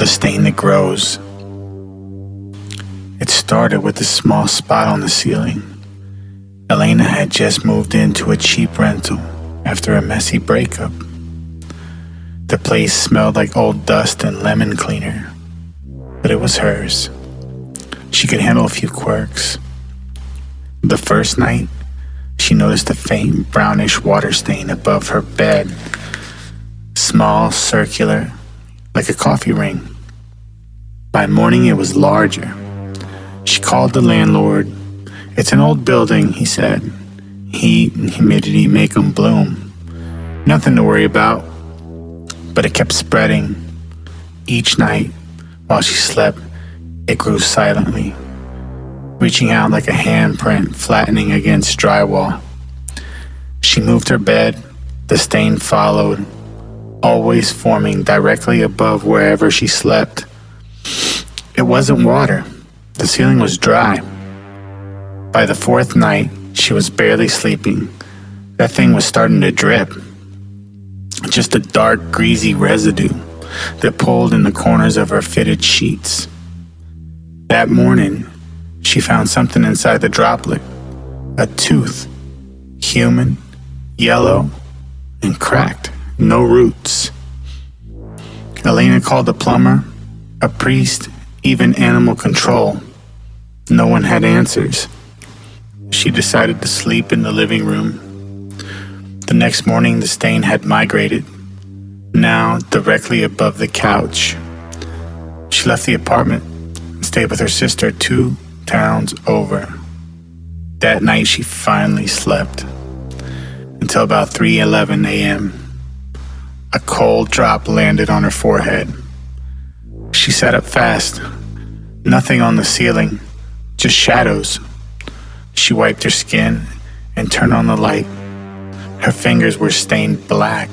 the stain that grows. It started with a small spot on the ceiling. Elena had just moved into a cheap rental after a messy breakup. The place smelled like old dust and lemon cleaner, but it was hers. She could handle a few quirks. The first night, she noticed a faint brownish water stain above her bed. Small, circular, like a coffee ring. By morning, it was larger. She called the landlord. "It's an old building," he said. Heat and humidity make them bloom. Nothing to worry about. But it kept spreading. Each night, while she slept, it grew silently, reaching out like a handprint flattening against drywall. She moved her bed. The stain followed, always forming directly above wherever she slept. It wasn't water. The ceiling was dry. By the fourth night, she was barely sleeping. That thing was starting to drip. Just a dark, greasy residue that pulled in the corners of her fitted sheets. That morning, she found something inside the droplet. A tooth. Human, yellow, and cracked. No roots. Elena called a plumber, a priest, even animal control. No one had answers. She decided to sleep in the living room. The next morning, the stain had migrated, now directly above the couch. She left the apartment and stayed with her sister 2 towns over. That night, she finally slept until about 3:11 a.m. A cold drop landed on her forehead. She sat up fast. Nothing on the ceiling, just shadows. She wiped her skin and turned on the light. Her fingers were stained black.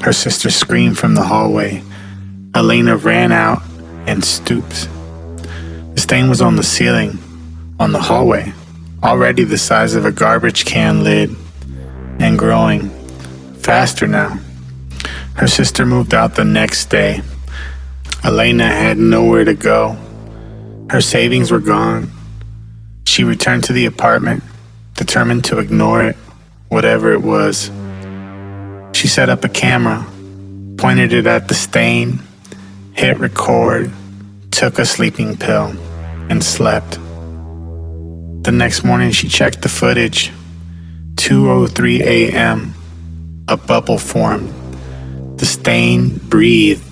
Her sister screamed from the hallway. Elena ran out and stooped. The stain was on the ceiling, on the hallway, already the size of a garbage can lid, and growing faster now. Her sister moved out the next day. Elena had nowhere to go. Her savings were gone. She returned to the apartment, determined to ignore it, whatever it was. She set up a camera, pointed it at the stain, hit record, took a sleeping pill, and slept. The next morning she checked the footage. 2:03 a.m. A bubble formed. The stain breathed.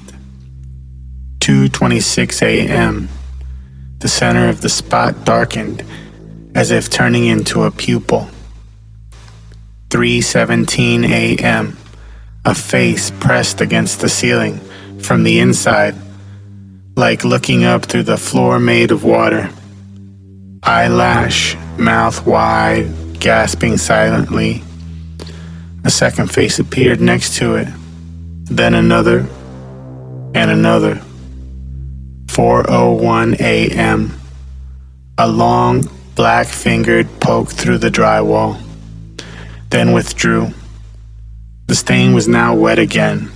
2:26 a.m. The center of the spot darkened, as if turning into a pupil. 3:17 a.m. A face pressed against the ceiling from the inside, like looking up through the floor made of water. Eyelash, mouth wide, gasping silently. A second face appeared next to it, then another, and another. 4:01 a.m. A long, black-fingered poke through the drywall, then withdrew. The stain was now wet again.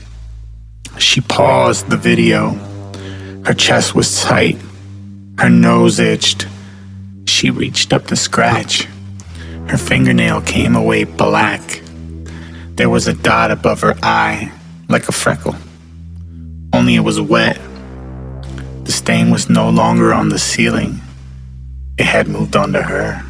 She paused the video. Her chest was tight. Her nose itched. She reached up to scratch. Her fingernail came away black. There was a dot above her eye, like a freckle. Only it was wet. The stain was no longer on the ceiling. It had moved onto her.